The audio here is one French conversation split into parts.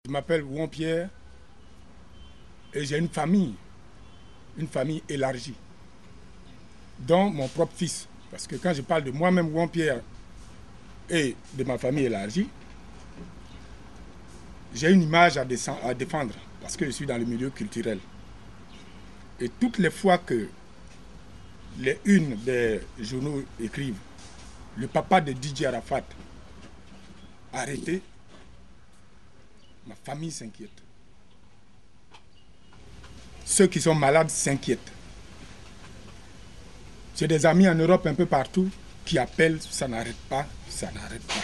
Je m'appelle Ouon Pierre et j'ai une famille élargie, dont mon propre fils. Parce que quand je parle de moi-même, Ouon Pierre, et de ma famille élargie, j'ai une image à défendre parce que je suis dans le milieu culturel. Et toutes les fois que les unes des journaux écrivent le papa de Didier Arafat arrêté, ma famille s'inquiète. Ceux qui sont malades s'inquiètent. J'ai des amis en Europe un peu partout qui appellent, ça n'arrête pas, ça n'arrête pas.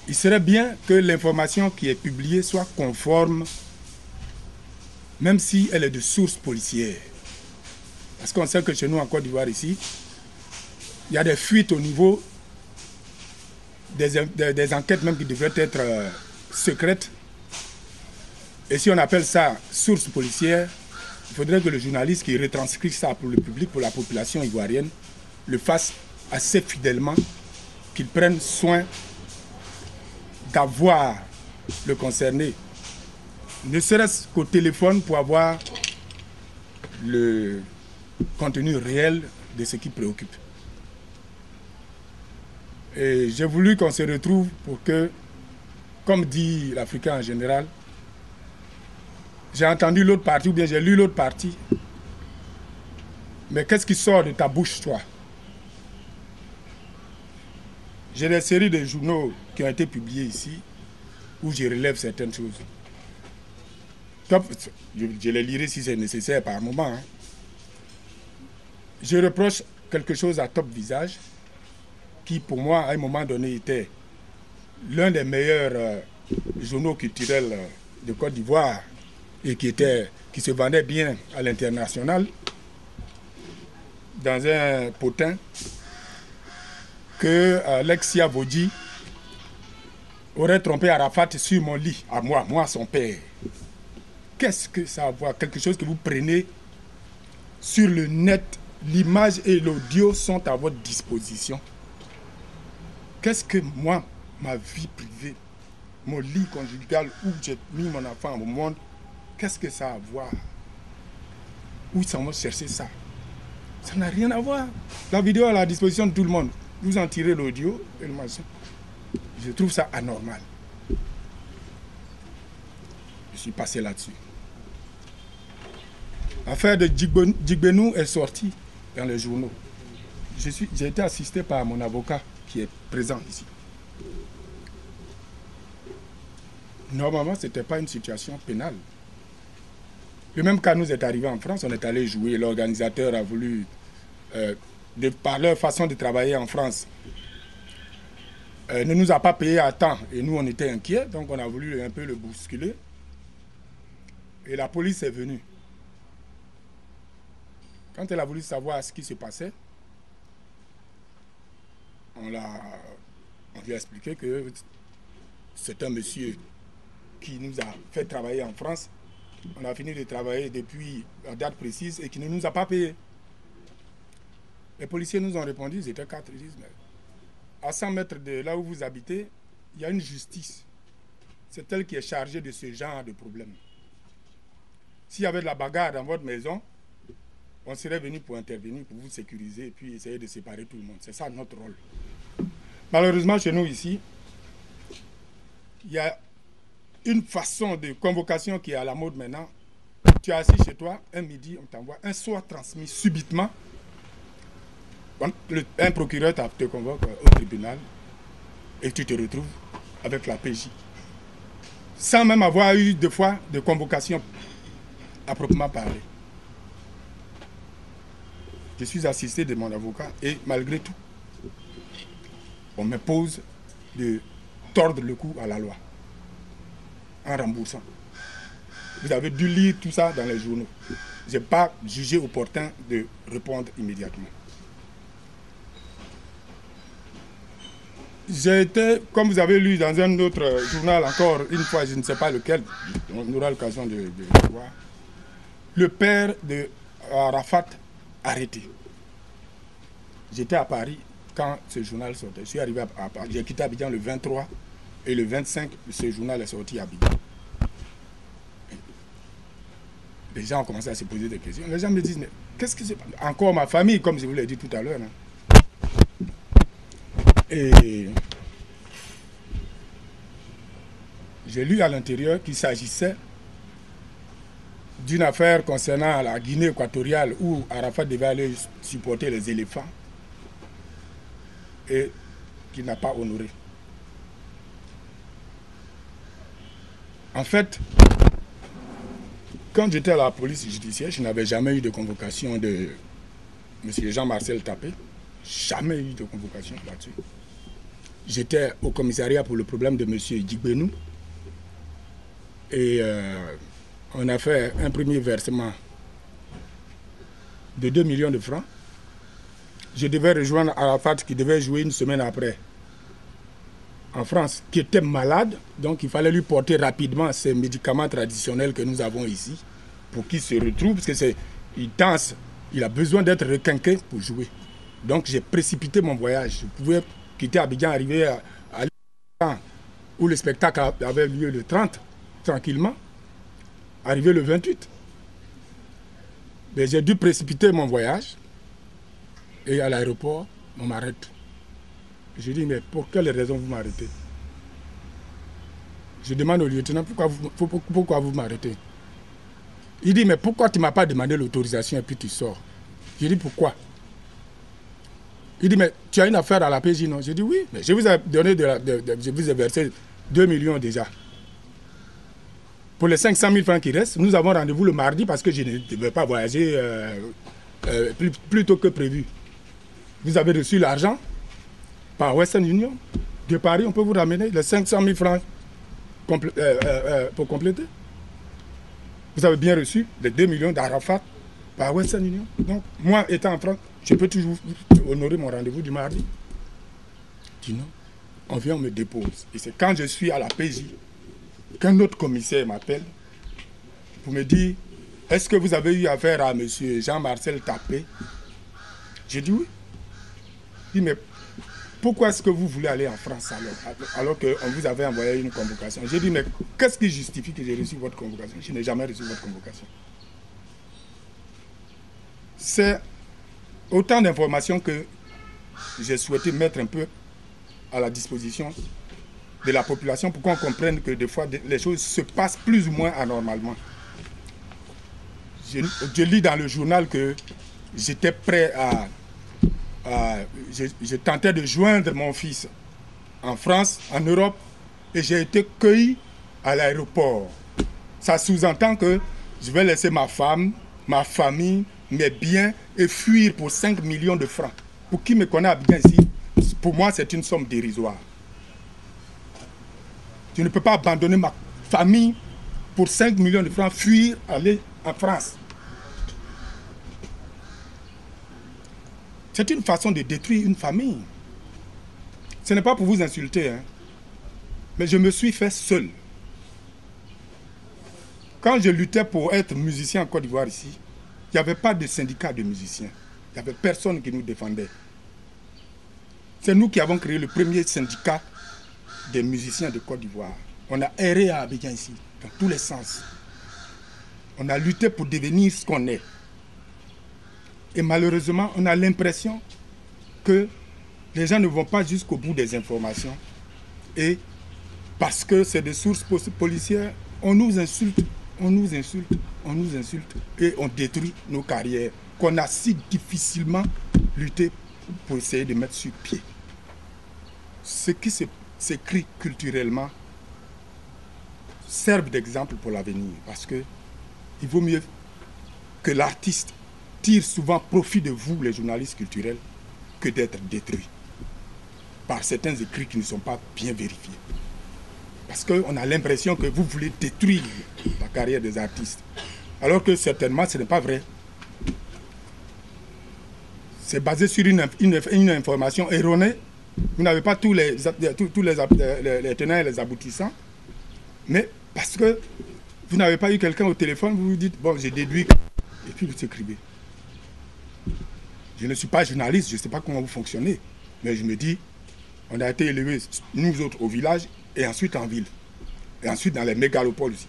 Il serait bien que l'information qui est publiée soit conforme, même si elle est de source policière. Parce qu'on sait que chez nous, en Côte d'Ivoire, ici, il y a des fuites au niveau des enquêtes même qui devraient être secrètes. Et si on appelle ça source policière, il faudrait que le journaliste qui retranscrit ça pour le public, pour la population ivoirienne, le fasse assez fidèlement, qu'il prenne soin d'avoir le concerné, ne serait-ce qu'au téléphone pour avoir le contenu réel de ce qui préoccupe. Et j'ai voulu qu'on se retrouve pour que, comme dit l'Africain en général, j'ai entendu l'autre partie ou bien j'ai lu l'autre partie, mais qu'est-ce qui sort de ta bouche, toi? J'ai des séries de journaux qui ont été publiés ici où je relève certaines choses. Je les lirai si c'est nécessaire par moment. Hein. Je reproche quelque chose à Top Visage qui, pour moi, à un moment donné, était l'un des meilleurs journaux culturels de Côte d'Ivoire et qui se vendait bien à l'international, dans un potin que Alexia Vodji aurait trompé Arafat sur mon lit, à moi son père. Qu'est-ce que ça a à voir? Quelque chose que vous prenez sur le net, l'image et l'audio sont à votre disposition. Qu'est-ce que moi, ma vie privée, mon lit conjugal où j'ai mis mon enfant au monde, qu'est-ce que ça a à voir? Où ça va chercher ça? Ça n'a rien à voir. La vidéo est à la disposition de tout le monde. Vous en tirez l'audio et le machin. Je trouve ça anormal. Je suis passé là-dessus. L'affaire de Djigbenou est sortie dans les journaux. J'ai été assisté par mon avocat qui est présent ici. Normalement, ce n'était pas une situation pénale. Le même cas nous est arrivé en France. On est allé jouer. L'organisateur a voulu, par leur façon de travailler en France, ne nous a pas payé à temps. Et nous, on était inquiets. Donc, on a voulu un peu le bousculer. Et la police est venue. Quand elle a voulu savoir ce qui se passait, on lui a expliqué que c'est un monsieur qui nous a fait travailler en France. On a fini de travailler depuis la date précise et qui ne nous a pas payé. Les policiers nous ont répondu, ils étaient 4, ils disent, mais à 100 mètres de là où vous habitez, il y a une justice. C'est elle qui est chargée de ce genre de problème. S'il y avait de la bagarre dans votre maison, on serait venu pour intervenir, pour vous sécuriser et puis essayer de séparer tout le monde. C'est ça notre rôle. Malheureusement, chez nous ici, il y a une façon de convocation qui est à la mode maintenant. Tu es assis chez toi, un midi, on t'envoie un soir transmis subitement. Un procureur te convoque au tribunal et tu te retrouves avec la PJ. Sans même avoir eu deux fois de convocation à proprement parler. Je suis assisté de mon avocat et malgré tout, on m'impose de tordre le cou à la loi en remboursant. Vous avez dû lire tout ça dans les journaux. Je n'ai pas jugé opportun de répondre immédiatement. J'ai été, comme vous avez lu dans un autre journal encore, une fois, je ne sais pas lequel, on aura l'occasion de voir, le père de Arafat arrêté. J'étais à Paris quand ce journal sortait. Je suis arrivé à Paris. J'ai quitté Abidjan le 23 Et le 25, ce journal est sorti à Abidjan. Les gens ont commencé à se poser des questions. Les gens me disent, mais qu'est-ce que c'est? Encore ma famille, comme je vous l'ai dit tout à l'heure. Hein. Et j'ai lu à l'intérieur qu'il s'agissait d'une affaire concernant la Guinée équatoriale où Arafat devait aller supporter les éléphants et qu'il n'a pas honoré. En fait, quand j'étais à la police judiciaire, je n'avais jamais eu de convocation de M. Jean-Marcel Tapé. Jamais eu de convocation là-dessus. J'étais au commissariat pour le problème de M. Djigbenou. Et on a fait un premier versement de 2 millions de francs. Je devais rejoindre Arafat qui devait jouer une semaine après en France, qui était malade. Donc il fallait lui porter rapidement ces médicaments traditionnels que nous avons ici pour qu'il se retrouve, parce que il danse, il a besoin d'être requinqué pour jouer. Donc j'ai précipité mon voyage. Je pouvais quitter Abidjan, arriver à Lyon, où le spectacle avait lieu le 30, tranquillement, arriver le 28. Mais j'ai dû précipiter mon voyage et à l'aéroport, on m'arrête. Je dis, mais pour quelle raison vous m'arrêtez? Je demande au lieutenant, pourquoi vous m'arrêtez? Il dit, mais pourquoi tu ne m'as pas demandé l'autorisation et puis tu sors? Je dis, pourquoi? Il dit, mais tu as une affaire à la PJ, non? Je dis, oui, mais je vous ai donné je vous ai versé 2 millions déjà. Pour les 500 000 francs qui restent, nous avons rendez-vous le mardi parce que je ne devais pas voyager plus tôt que prévu. Vous avez reçu l'argent par Western Union. De Paris, on peut vous ramener les 500 000 francs pour compléter. Vous avez bien reçu les 2 millions d'Arafat par Western Union. Donc, moi, étant en France, je peux toujours honorer mon rendez-vous du mardi. Je dis non. On vient, on me dépose. Et c'est quand je suis à la PJ qu'un autre commissaire m'appelle pour me dire, est-ce que vous avez eu affaire à M. Jean-Marcel Tapé? J'ai dit oui. Il dit, mais pourquoi est-ce que vous voulez aller en France alors qu'on vous avait envoyé une convocation? J'ai dit, mais qu'est-ce qui justifie que j'ai reçu votre convocation? Je n'ai jamais reçu votre convocation. C'est autant d'informations que j'ai souhaité mettre un peu à la disposition de la population pour qu'on comprenne que des fois les choses se passent plus ou moins anormalement. Je lis dans le journal que j'étais prêt je tentais de joindre mon fils en France, en Europe, et j'ai été cueilli à l'aéroport. Ça sous-entend que je vais laisser ma femme, ma famille, mes biens et fuir pour 5 millions de francs. Pour qui me connaît bien ici, pour moi c'est une somme dérisoire. Je ne peux pas abandonner ma famille pour 5 millions de francs, fuir, aller en France. C'est une façon de détruire une famille. Ce n'est pas pour vous insulter, hein. Mais je me suis fait seul. Quand je luttais pour être musicien en Côte d'Ivoire ici, il n'y avait pas de syndicat de musiciens. Il n'y avait personne qui nous défendait. C'est nous qui avons créé le premier syndicat des musiciens de Côte d'Ivoire. On a erré à Abidjan ici, dans tous les sens. On a lutté pour devenir ce qu'on est. Et malheureusement, on a l'impression que les gens ne vont pas jusqu'au bout des informations. Et parce que c'est des sources policières, on nous insulte, on nous insulte, on nous insulte. Et on détruit nos carrières qu'on a si difficilement lutté pour essayer de mettre sur pied. Ce qui s'écrit culturellement serve d'exemple pour l'avenir. Parce que il vaut mieux que l'artiste tire souvent profit de vous, les journalistes culturels, que d'être détruit par certains écrits qui ne sont pas bien vérifiés. Parce qu'on a l'impression que vous voulez détruire la carrière des artistes. Alors que certainement, ce n'est pas vrai. C'est basé sur une information erronée. Vous n'avez pas tous les tenants et les aboutissants. Mais parce que vous n'avez pas eu quelqu'un au téléphone, vous vous dites, bon, j'ai déduit. Et puis vous écrivez. Je ne suis pas journaliste, je ne sais pas comment vous fonctionnez. Mais je me dis, on a été élevés, nous autres, au village, et ensuite en ville. Et ensuite dans les mégalopoles aussi.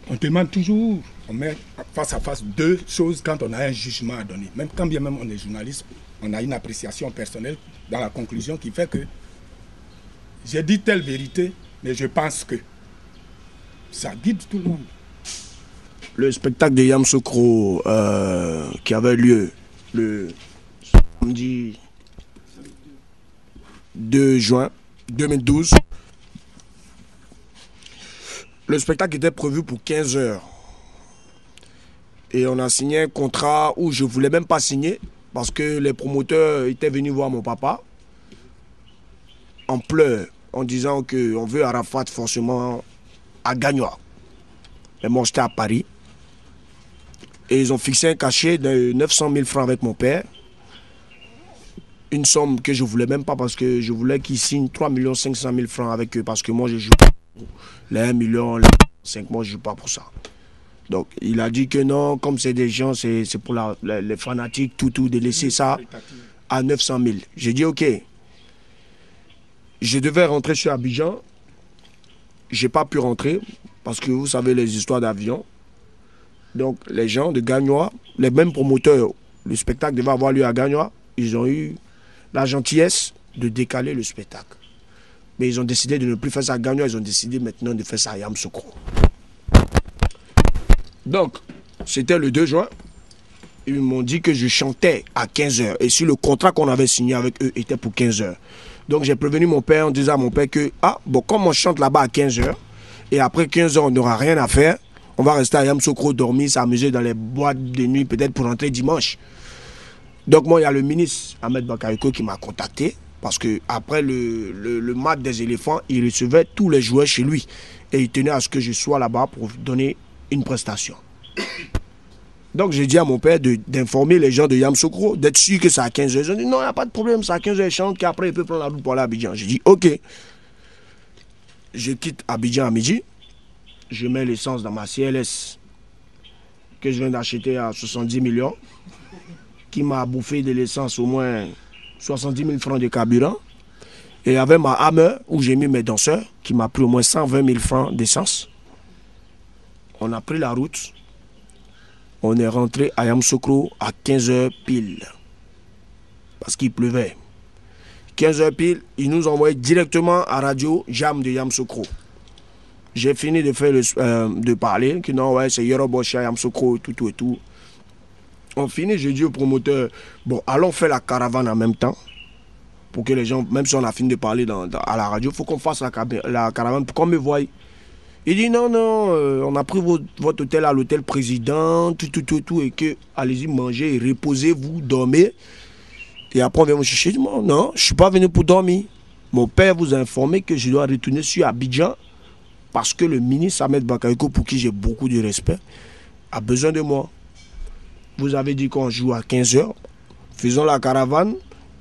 On demande toujours, on met face à face deux choses quand on a un jugement à donner. Même quand bien même on est journaliste, on a une appréciation personnelle dans la conclusion qui fait que j'ai dit telle vérité, mais je pense que ça guide tout le monde. Le spectacle de Yamoussoukro qui avait lieu le samedi 2 juin 2012, le spectacle était prévu pour 15 heures. Et on a signé un contrat où je ne voulais même pas signer parce que les promoteurs étaient venus voir mon papa en pleurs en disant qu'on veut Arafat forcément à Gagnoa. Mais moi j'étais à Paris. Et ils ont fixé un cachet de 900 000 francs avec mon père. Une somme que je ne voulais même pas parce que je voulais qu'ils signent 3 500 000 francs avec eux parce que moi je joue pas les 1 million, les 5 mois je ne joue pas pour ça. Donc il a dit que non, comme c'est des gens, c'est pour les fanatiques, tout, de laisser ça à 900 000. J'ai dit ok. Je devais rentrer sur Abidjan. Je n'ai pas pu rentrer parce que vous savez les histoires d'avion. Donc les gens de Gagnoa, les mêmes promoteurs, le spectacle devait avoir lieu à Gagnoa, ils ont eu la gentillesse de décaler le spectacle. Mais ils ont décidé de ne plus faire ça à Gagnoa, ils ont décidé maintenant de faire ça à Yamoussoukro. Donc, c'était le 2 juin. Ils m'ont dit que je chantais à 15 h. Et si le contrat qu'on avait signé avec eux était pour 15 h. Donc j'ai prévenu mon père en disant à mon père que, comme on chante là-bas à 15 h, et après 15 h on n'aura rien à faire, on va rester à Yamoussoukro, dormir, s'amuser dans les boîtes de nuit, peut-être pour rentrer dimanche. Donc moi, il y a le ministre Ahmed Bakayoko qui m'a contacté, parce qu'après le match des éléphants, il recevait tous les joueurs chez lui. Et il tenait à ce que je sois là-bas pour donner une prestation. Donc j'ai dit à mon père d'informer les gens de Yamoussoukro, d'être sûr que c'est à 15 h. Ils ont dit non, il n'y a pas de problème, c'est à 15 h, chante, qu'après il peut prendre la route pour aller à Abidjan. J'ai dit ok. Je quitte Abidjan à midi. Je mets l'essence dans ma CLS que je viens d'acheter à 70 millions, qui m'a bouffé de l'essence au moins 70 000 francs de carburant. Et avec ma Hammer, où j'ai mis mes danseurs, qui m'a pris au moins 120 000 francs d'essence. On a pris la route. On est rentré à Yamoussoukro à 15 h pile. Parce qu'il pleuvait. 15 h pile, ils nous envoyaient directement à Radio Jam de Yamoussoukro. J'ai fini de faire de parler, que non, ouais, c'est Yorobocha, Yamoussoukro, tout et tout. On finit, j'ai dit au promoteur, bon, allons faire la caravane en même temps. Pour que les gens, même si on a fini de parler à la radio, il faut qu'on fasse la caravane pour qu'on me voie. Il dit non, on a pris votre hôtel à l'hôtel président, tout, et que allez-y manger et reposez-vous, dormez. Et après on vient me chercher. Je dis non, je ne suis pas venu pour dormir. Mon père vous a informé que je dois retourner sur Abidjan parce que le ministre Ahmed Bakayoko, pour qui j'ai beaucoup de respect, a besoin de moi. Vous avez dit qu'on joue à 15 h, faisons la caravane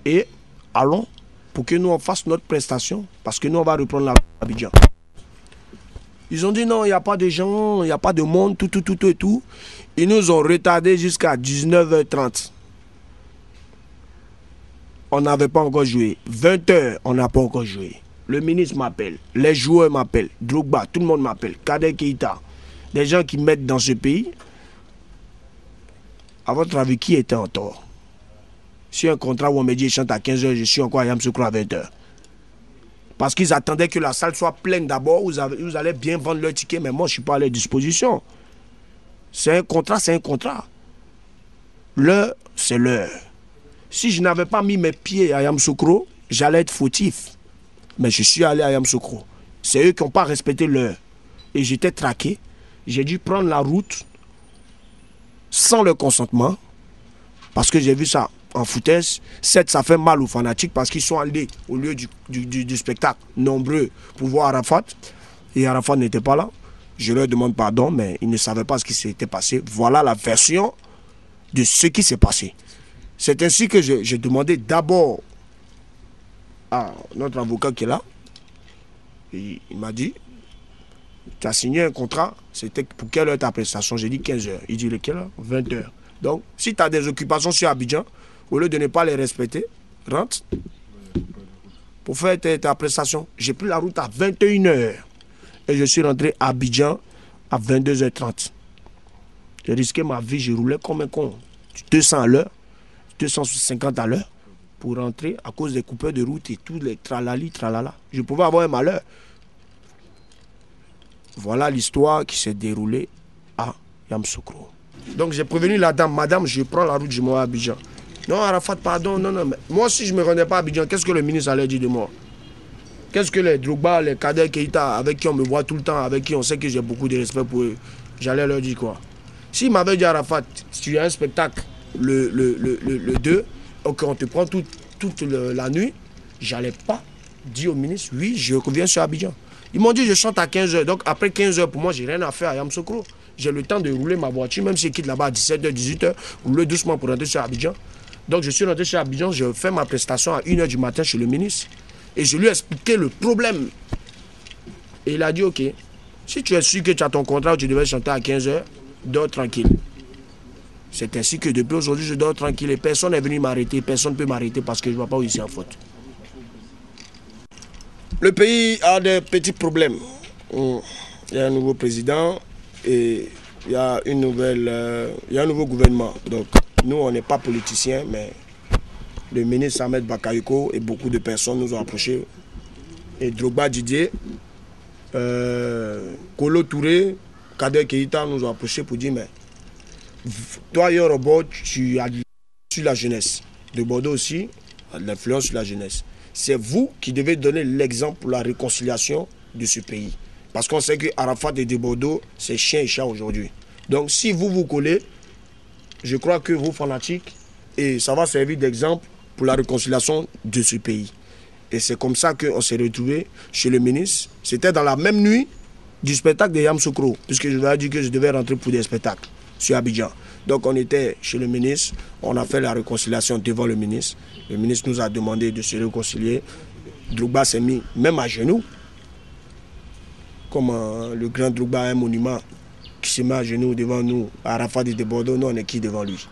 et allons pour que nous on fasse notre prestation parce que nous on va reprendre la Abidjan. Ils ont dit non, il n'y a pas de gens, il n'y a pas de monde, tout et tout. Ils nous ont retardé jusqu'à 19 h 30. On n'avait pas encore joué. 20 h, on n'a pas encore joué. Le ministre m'appelle, les joueurs m'appellent, Drogba, tout le monde m'appelle, Kader Keita. Des gens qui mettent dans ce pays. À votre avis, qui était en tort? Si un contrat où on me dit chante à 15 h, je suis encore à Yamoussoukro à 20 h. Parce qu'ils attendaient que la salle soit pleine d'abord, vous allez bien vendre leur ticket, mais moi je ne suis pas à leur disposition. C'est un contrat, c'est un contrat. L'heure, c'est l'heure. Si je n'avais pas mis mes pieds à Yamoussoukro, j'allais être fautif. Mais je suis allé à Yamoussoukro. C'est eux qui n'ont pas respecté l'heure. Et j'étais traqué. J'ai dû prendre la route sans le consentement. Parce que j'ai vu ça en foutaise. Certes, ça fait mal aux fanatiques parce qu'ils sont allés au lieu du spectacle, nombreux, pour voir Arafat. Et Arafat n'était pas là. Je leur demande pardon, mais ils ne savaient pas ce qui s'était passé. Voilà la version de ce qui s'est passé. C'est ainsi que j'ai demandé d'abord à notre avocat qui est là. Et il m'a dit, tu as signé un contrat, c'était pour quelle heure ta prestation? J'ai dit 15 h. Il dit lequel heure? 20 h. Donc, si tu as des occupations sur Abidjan, au lieu de ne pas les respecter, rentre pour faire ta prestation. J'ai pris la route à 21h. Et je suis rentré à Abidjan à 22h30. J'ai risqué ma vie, je roulais comme un con. 200 à l'heure, 250 à l'heure, pour rentrer à cause des coupeurs de route et tous les tralali, tralala. Je pouvais avoir un malheur. Voilà l'histoire qui s'est déroulée à Yamoussoukro. Donc j'ai prévenu la dame, madame, je prends la route, je m'en vais à Abidjan. Non, Arafat, pardon, non, mais moi si je ne me rendais pas à Abidjan, qu'est-ce que le ministre allait dire de moi? Qu'est-ce que les Drogba, les Kader Keïta, avec qui on me voit tout le temps, avec qui on sait que j'ai beaucoup de respect pour eux, j'allais leur dire quoi? S'il m'avait dit Arafat, si tu as un spectacle le 2, on te prend toute la nuit, j'allais pas dire au ministre, oui, je reviens sur Abidjan. Ils m'ont dit je chante à 15h, donc après 15h, pour moi, j'ai rien à faire à Yamoussoukro. J'ai le temps de rouler ma voiture, même si je quitte là-bas à 17h, 18h, rouler doucement pour rentrer sur Abidjan. Donc je suis rentré sur Abidjan, je fais ma prestation à 1h du matin chez le ministre. Et je lui ai expliqué le problème. Et il a dit, ok, si tu es sûr que tu as ton contrat où tu devais chanter à 15h, dors tranquille. C'est ainsi que depuis aujourd'hui, je dors tranquille et personne n'est venu m'arrêter. Personne ne peut m'arrêter parce que je ne vois pas où il s'est en faute. Le pays a des petits problèmes. Il y a un nouveau président et il y a un nouveau gouvernement. Donc, nous, on n'est pas politiciens, mais le ministre Ahmed Bakayoko et beaucoup de personnes nous ont approchés. Et Drogba Didier, Kolo Touré, Kader Keïta nous ont approchés pour dire, mais toi, Yorobo, tu as sur la jeunesse. De Bordeaux aussi, a de l'influence sur la jeunesse. C'est vous qui devez donner l'exemple pour la réconciliation de ce pays. Parce qu'on sait que Arafat et de Bordeaux, c'est chien et chat aujourd'hui. Donc si vous vous collez, je crois que vous fanatiques, et ça va servir d'exemple pour la réconciliation de ce pays. Et c'est comme ça qu'on s'est retrouvés chez le ministre. C'était dans la même nuit du spectacle de Yamoussoukro, puisque je lui ai dit que je devais rentrer pour des spectacles sur Abidjan. Donc on était chez le ministre, on a fait la réconciliation devant le ministre. Le ministre nous a demandé de se réconcilier. Drogba s'est mis même à genoux. Comme le grand Drogba a un monument qui se met à genoux devant nous, Arafat de Bordeaux, nous on est qui devant lui?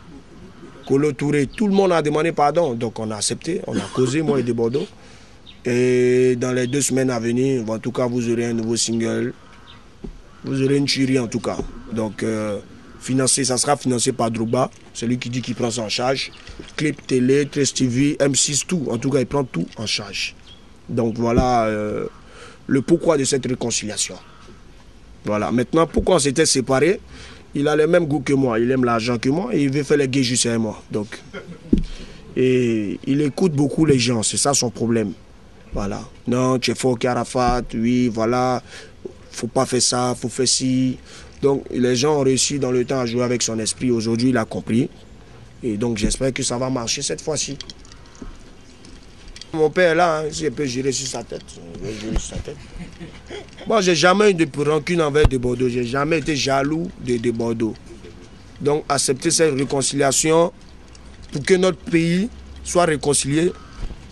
Kolo Touré, tout le monde a demandé pardon, donc on a accepté, on a causé, moi et de Bordeaux. Et dans les 2 semaines à venir, en tout cas, vous aurez un nouveau single, vous aurez une tuerie en tout cas. Donc, ça sera financé par Drogba, c'est lui qui dit qu'il prend ça en charge. Clip télé, 13 TV, M6, tout, en tout cas, il prend tout en charge. Donc voilà le pourquoi de cette réconciliation. Voilà, maintenant, pourquoi on s'était séparés? Il a le même goût que moi, il aime l'argent que moi et il veut faire les gays juste avec moi. Donc, et il écoute beaucoup les gens, c'est ça son problème. Voilà. Non, tu es fort qu'Arafat, oui, voilà, faut pas faire ça, faut faire ci. Donc, les gens ont réussi dans le temps à jouer avec son esprit. Aujourd'hui, il a compris. Et donc, j'espère que ça va marcher cette fois-ci. Mon père est là, hein, si je peux gérer sur sa tête, je vais gérer sur sa tête. Moi, j'ai jamais eu de rancune envers de Bordeaux. J'ai jamais été jaloux de Bordeaux. Donc, accepter cette réconciliation pour que notre pays soit réconcilié,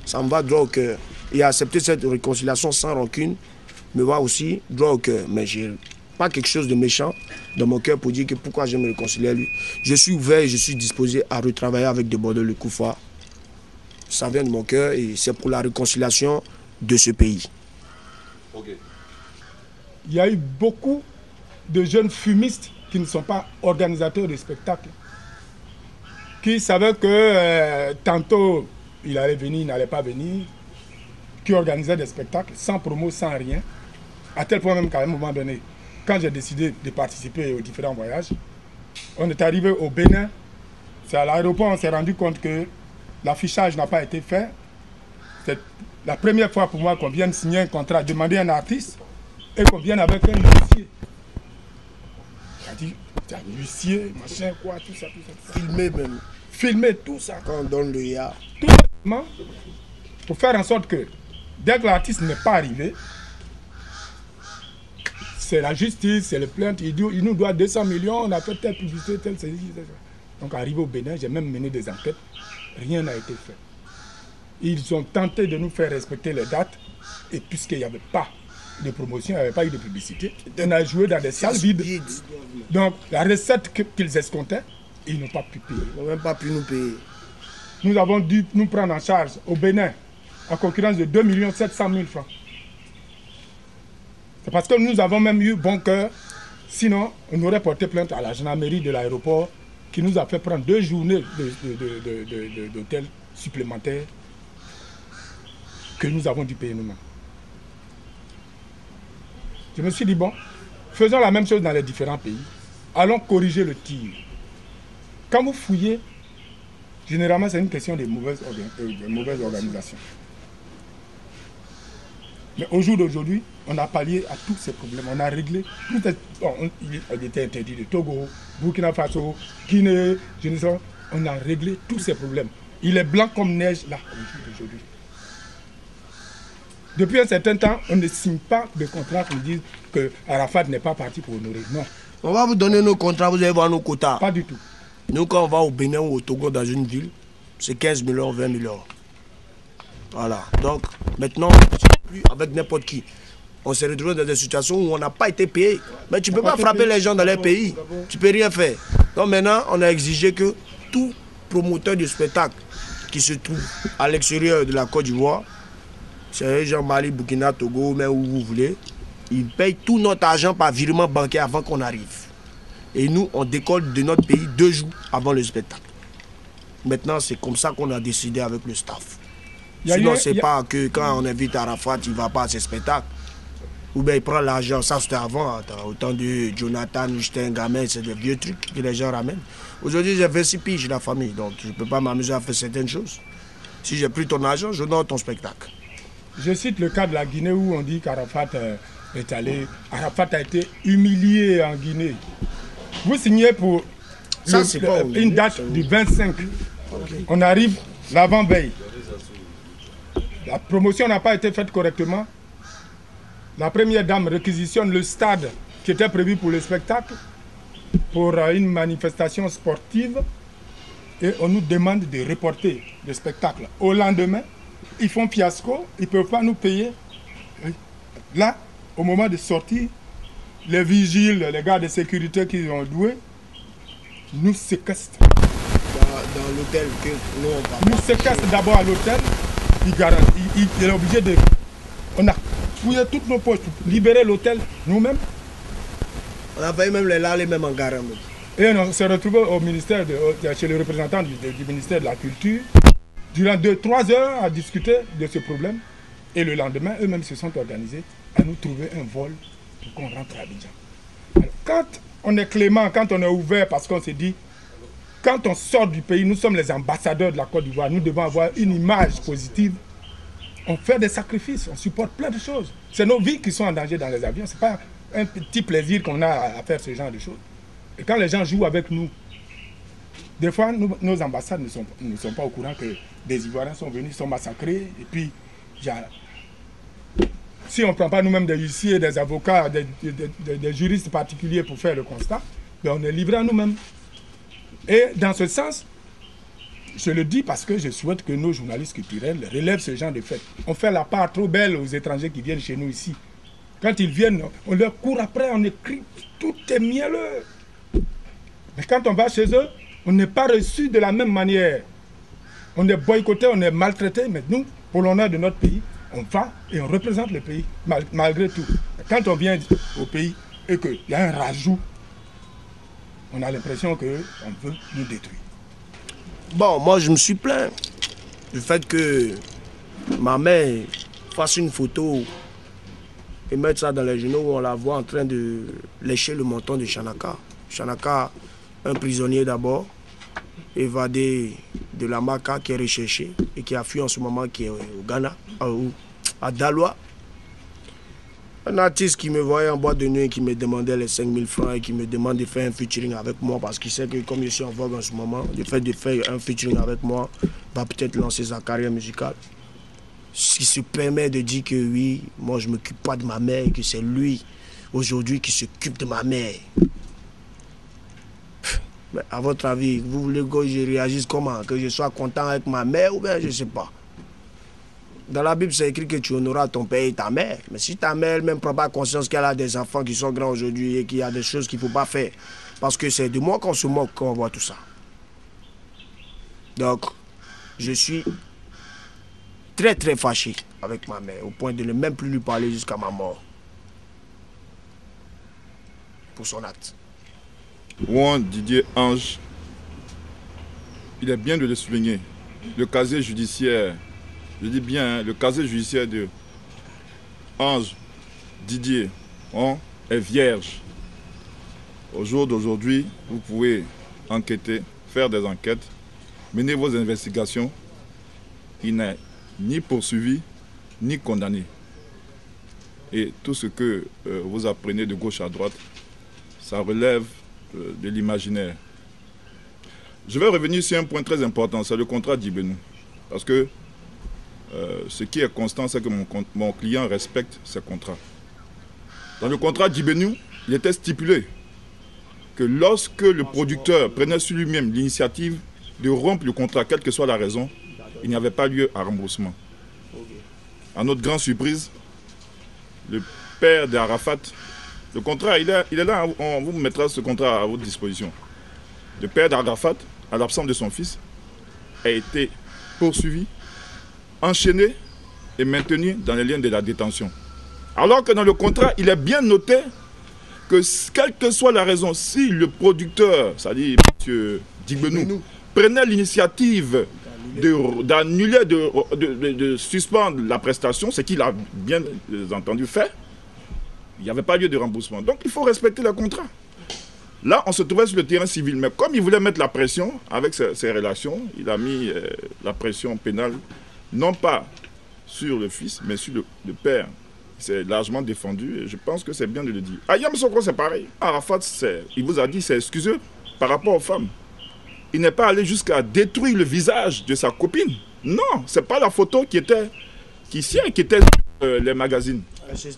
ça me va droit au cœur. Et accepter cette réconciliation sans rancune me va aussi droit au cœur. Mais je n'ai pas quelque chose de méchant dans mon cœur pour dire que pourquoi je me réconcilier à lui. Je suis ouvert et je suis disposé à retravailler avec de Bordeaux le Koufa. Ça vient de mon cœur et c'est pour la réconciliation de ce pays. Okay. Il y a eu beaucoup de jeunes fumistes qui ne sont pas organisateurs de spectacles, qui savaient que tantôt il allait venir, il n'allait pas venir, qui organisaient des spectacles sans promo, sans rien, à tel point même qu'à un moment donné, quand j'ai décidé de participer aux différents voyages, on est arrivé au Bénin, c'est à l'aéroport, on s'est rendu compte que l'affichage n'a pas été fait. C'est la première fois pour moi qu'on vienne signer un contrat, demander un artiste et qu'on vienne avec un huissier. Il a dit, tu as un huissier, machin, quoi, tout ça, tout ça. Filmer même. Filmer tout ça. Quand on donne le ya. Tout simplement pour faire en sorte que dès que l'artiste n'est pas arrivé, c'est la justice, c'est le plainte, il nous doit 200 millions, on a fait telle publicité, telle. Donc arrivé au Bénin, j'ai même mené des enquêtes. Rien n'a été fait. Ils ont tenté de nous faire respecter les dates et puisqu'il n'y avait pas de promotion, il n'y avait pas eu de publicité, on a joué dans des salles vides. Donc la recette qu'ils escomptaient, ils n'ont pas pu payer. Ils n'ont même pas pu nous payer. Nous avons dû nous prendre en charge au Bénin en concurrence de 2 700 000 francs. C'est parce que nous avons même eu bon cœur. Sinon, on aurait porté plainte à la gendarmerie de l'aéroport qui nous a fait prendre 2 journées d'hôtel supplémentaires que nous avons dû payer nous-mêmes. Je me suis dit, bon, faisons la même chose dans les différents pays. Allons corriger le tir. Quand vous fouillez, généralement, c'est une question de mauvaise organisation. Mais au jour d'aujourd'hui, on a pallié à tous ces problèmes. On a réglé. Il était interdit de Togo, Burkina Faso, Guinée, je ne sais pas. On a réglé tous ces problèmes. Il est blanc comme neige là, au jour d'aujourd'hui. Depuis un certain temps, on ne signe pas de contrat qui disent que Arafat n'est pas parti pour honorer. Non. On va vous donner nos contrats, vous allez voir nos quotas. Pas du tout. Nous, quand on va au Bénin ou au Togo dans une ville, c'est 15 millions, 20 millions. Voilà. Donc, maintenant, c'est plus avec n'importe qui. On se retrouve dans des situations où on n'a pas été payé. Mais tu ne peux pas frapper les gens dans les pays. Tu ne peux rien faire. Donc maintenant, on a exigé que tout promoteur de spectacle qui se trouve à l'extérieur de la Côte d'Ivoire, c'est genre Mali, Burkina, Togo, mais où vous voulez, ils payent tout notre argent par virement bancaire avant qu'on arrive. Et nous, on décolle de notre pays 2 jours avant le spectacle. Maintenant, c'est comme ça qu'on a décidé avec le staff. Sinon, c'est pas que quand on invite Arafat, il ne va pas à ses spectacles. Ou bien il prend l'argent, ça c'était avant, autant de Jonathan, Justin, Gamin, c'est des vieux trucs que les gens ramènent. Aujourd'hui, j'ai 26 piges la famille, donc je ne peux pas m'amuser à faire certaines choses. Si j'ai pris ton argent, je donne ton spectacle. Je cite le cas de la Guinée où on dit qu'Arafat est allé. Arafat a été humilié en Guinée. Vous signez pour une date du 25. Okay. On arrive l'avant-veille. La promotion n'a pas été faite correctement. La première dame réquisitionne le stade qui était prévu pour le spectacle, pour une manifestation sportive, et on nous demande de reporter le spectacle. Au lendemain, ils font fiasco, ils ne peuvent pas nous payer. Là, au moment de sortir, les vigiles, les gars de sécurité qui ont loué, nous séquestrent. Dans l'hôtel que nous on va. Nous séquestrent d'abord à l'hôtel, il est obligé de... On a fouillé toutes nos poches pour libérer l'hôtel nous-mêmes. On a failli même les laver même en garant. Et on s'est retrouvé au ministère, chez le représentant du ministère de la Culture, durant 2-3 heures à discuter de ce problème. Et le lendemain, eux-mêmes se sont organisés à nous trouver un vol pour qu'on rentre à Abidjan. Alors, quand on est clément, quand on est ouvert, parce qu'on s'est dit, quand on sort du pays, nous sommes les ambassadeurs de la Côte d'Ivoire, nous devons avoir une image positive. On fait des sacrifices, on supporte plein de choses. C'est nos vies qui sont en danger dans les avions. Ce n'est pas un petit plaisir qu'on a à faire ce genre de choses. Et quand les gens jouent avec nous, des fois, nos ambassades ne sont pas au courant que des Ivoiriens sont venus, sont massacrés. Et puis, si on ne prend pas nous-mêmes des huissiers, des avocats, des juristes particuliers pour faire le constat, ben on est livré à nous-mêmes. Et dans ce sens, je le dis parce que je souhaite que nos journalistes culturels relèvent ce genre de faits. On fait la part trop belle aux étrangers qui viennent chez nous ici. Quand ils viennent, on leur court après, on écrit, tout est mielleux. Mais quand on va chez eux, on n'est pas reçu de la même manière. On est boycotté, on est maltraité, mais nous, pour l'honneur de notre pays, on va et on représente le pays, malgré tout. Quand on vient au pays et qu'il y a un rajout, on a l'impression qu'on veut nous détruire. Bon, moi je me suis plaint du fait que ma mère fasse une photo et mettre ça dans les journaux où on la voit en train de lécher le menton de Chanaka. Chanaka, un prisonnier d'abord, évadé de la Maka qui est recherché et qui a fui en ce moment, qui est au Ghana, à Daloa. Un artiste qui me voyait en boîte de nuit et qui me demandait les 5 000 francs et qui me demande de faire un featuring avec moi parce qu'il sait que comme je suis en vogue en ce moment, le fait de faire un featuring avec moi va peut-être lancer sa carrière musicale. Ce qui se permet de dire que oui, moi je ne m'occupe pas de ma mère et que c'est lui aujourd'hui qui s'occupe de ma mère. Mais à votre avis, vous voulez que je réagisse comment? Que je sois content avec ma mère ou bien je ne sais pas. Dans la Bible, c'est écrit que tu honoreras ton père et ta mère. Mais si ta mère elle-même ne prend pas conscience qu'elle a des enfants qui sont grands aujourd'hui et qu'il y a des choses qu'il ne faut pas faire, parce que c'est de moi qu'on se moque quand on voit tout ça. Donc, je suis très très fâché avec ma mère, au point de ne même plus lui parler jusqu'à ma mort. Pour son acte. Ouan Didier Ange, il est bien de le souligner. Le casier judiciaire, je dis bien, hein, le casier judiciaire de Ange Didier est vierge. Au jour d'aujourd'hui, vous pouvez enquêter, faire des enquêtes, mener vos investigations. Il n'est ni poursuivi, ni condamné. Et tout ce que vous apprenez de gauche à droite, ça relève de l'imaginaire. Je vais revenir sur un point très important, c'est le contrat d'Ibenu. Parce que ce qui est constant, c'est que mon client respecte ses contrats. Dans le contrat d'Ibenu, il était stipulé que lorsque le producteur prenait sur lui-même l'initiative de rompre le contrat, quelle que soit la raison, il n'y avait pas lieu à remboursement. À notre grande surprise, le père d'Arafat, le contrat, il est là, on vous mettra ce contrat à votre disposition. Le père d'Arafat, à l'absence de son fils, a été poursuivi, enchaîné et maintenu dans les liens de la détention. Alors que dans le contrat, il est bien noté que quelle que soit la raison, si le producteur, c'est-à-dire M. Digbenou, prenait l'initiative d'annuler, de suspendre la prestation, ce qu'il a bien entendu fait, il n'y avait pas lieu de remboursement. Donc il faut respecter le contrat. Là, on se trouvait sur le terrain civil, mais comme il voulait mettre la pression avec ses relations, il a mis la pression pénale, non pas sur le fils, mais sur le père. C'est largement défendu et je pense que c'est bien de le dire. À Yamoussoukro, c'est pareil. Arafat, il vous a dit, c'est excuseux par rapport aux femmes. Il n'est pas allé jusqu'à détruire le visage de sa copine. Non, ce n'est pas la photo qui était sur les magazines.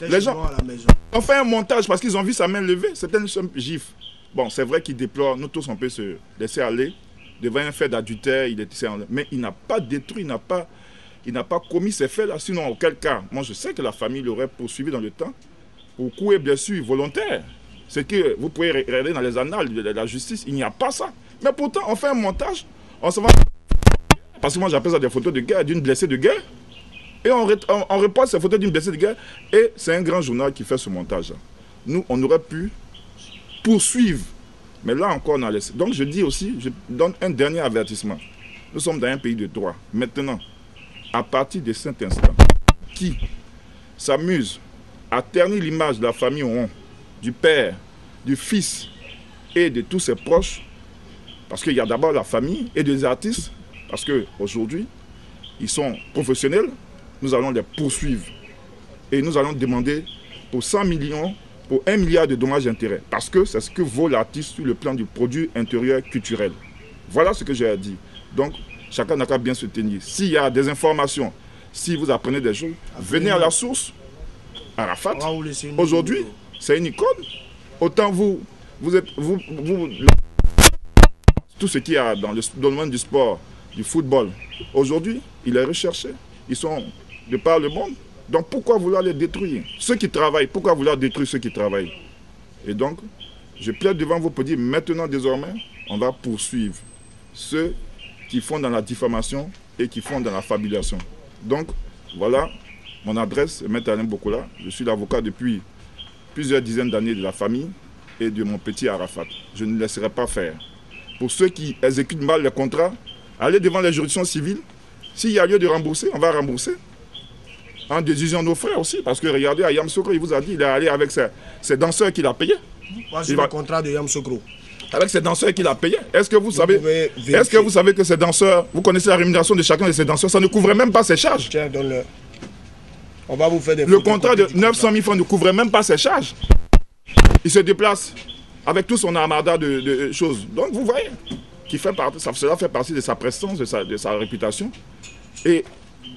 Les gens ont fait un montage parce qu'ils ont vu sa main levée. C'était une simple gifle. Bon, c'est vrai qu'il déplore, nous tous on peut se laisser aller devant un fait d'adultère, mais il n'a pas détruit, il n'a pas commis ces faits-là. Sinon, auquel cas, moi je sais que la famille l'aurait poursuivi dans le temps pour coups et blessures volontaires. C'est que vous pouvez regarder dans les annales de la justice, il n'y a pas ça. Mais pourtant, on fait un montage, on se va... Parce que moi j'appelle ça des photos de guerre, d'une blessée de guerre. Et on repasse ces photos d'une blessée de guerre. Et c'est un grand journal qui fait ce montage. Nous, on aurait pu poursuivre. Mais là encore, on a laissé. Donc je dis aussi, je donne un dernier avertissement. Nous sommes dans un pays de droit. Maintenant, à partir de cet instant, qui s'amuse à ternir l'image de la famille Ouan, du père, du fils et de tous ses proches, parce qu'il y a d'abord la famille et des artistes, parce qu'aujourd'hui, ils sont professionnels, nous allons les poursuivre. Et nous allons demander pour 100 millions, pour 1 milliard de dommages et intérêts, parce que c'est ce que vaut l'artiste sur le plan du produit intérieur culturel. Voilà ce que j'ai à dire. Donc, chacun n'a qu'à bien se tenir. S'il y a des informations, si vous apprenez des choses, venez à la source. Arafat, aujourd'hui, c'est une icône. Autant tout ce qu'il y a dans le domaine du sport, du football, aujourd'hui, il est recherché. Ils sont de par le monde. Donc pourquoi vouloir les détruire? Ceux qui travaillent, pourquoi vouloir détruire ceux qui travaillent? Et donc, je plaide devant vous pour dire, maintenant, désormais, on va poursuivre ceux qui font dans la diffamation et qui font dans la fabulation. Donc, voilà, mon adresse est M. Alain Bokola. Je suis l'avocat depuis plusieurs dizaines d'années de la famille et de mon petit Arafat. Je ne laisserai pas faire. Pour ceux qui exécutent mal les contrats, allez devant les juridictions civiles. S'il y a lieu de rembourser, on va rembourser. En décision nos frères aussi, parce que regardez, à Yamoussoukro, il vous a dit, il est allé avec ses danseurs qu'il a payés. Moi, c'est le contrat de Yamoussoukro. Avec ces danseurs qu'il a payés. Est-ce que vous savez que ces danseurs, vous connaissez la rémunération de chacun de ces danseurs, ça ne couvrait même pas ses charges. Tiens, donne-le. On va vous faire des Le contrat de 900 000 francs ne couvrait même pas ses charges. Il se déplace avec tout son armada de choses. Donc vous voyez, cela fait partie de sa prestance, de sa réputation. Et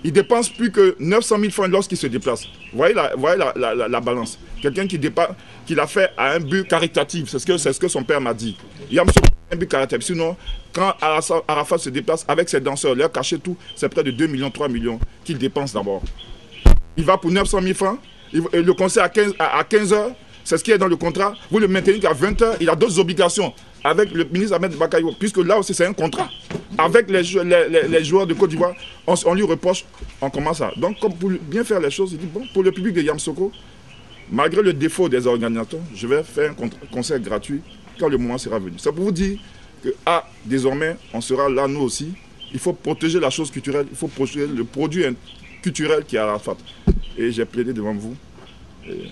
il dépense plus que 900 000 francs lorsqu'il se déplace. Vous voyez la balance. Quelqu'un qui l'a fait à un but caritatif. C'est ce que son père m'a dit. Il y a un but caritatif. Sinon, quand Arafat se déplace avec ses danseurs, leur cacher tout, c'est près de 2 millions, 3 millions qu'il dépense d'abord. Il va pour 900 000 francs. Le concert à 15 heures, c'est ce qui est dans le contrat. Vous le maintenez qu'à 20 heures. Il a d'autres obligations avec le ministre Ahmed Bakayo, puisque là aussi c'est un contrat. avec les joueurs de Côte d'Ivoire, on lui reproche, on commence à... Donc, comme pour bien faire les choses, il dit, bon, pour le public de Yamoussoukro, malgré le défaut des organisateurs, je vais faire un concert gratuit quand le moment sera venu. C'est pour vous dire que, désormais, on sera là, nous aussi. Il faut protéger la chose culturelle, il faut protéger le produit culturel qui est à la FAT. Et j'ai plaidé devant vous. Et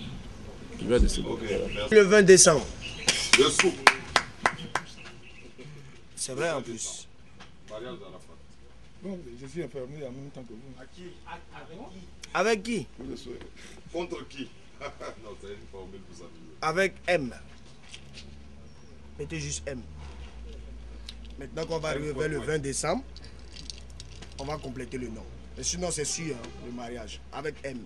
je vais décider. Le 20 décembre. Le sou. C'est vrai en plus. Bon, je suis enfermé en même temps que vous. Avec qui? Contre qui? Non, c'est une formule pour ça. Avec M. Mettez juste M. Maintenant qu'on va arriver vers le 20 décembre, on va compléter le nom. Mais sinon, c'est sûr, hein, le mariage. Avec M.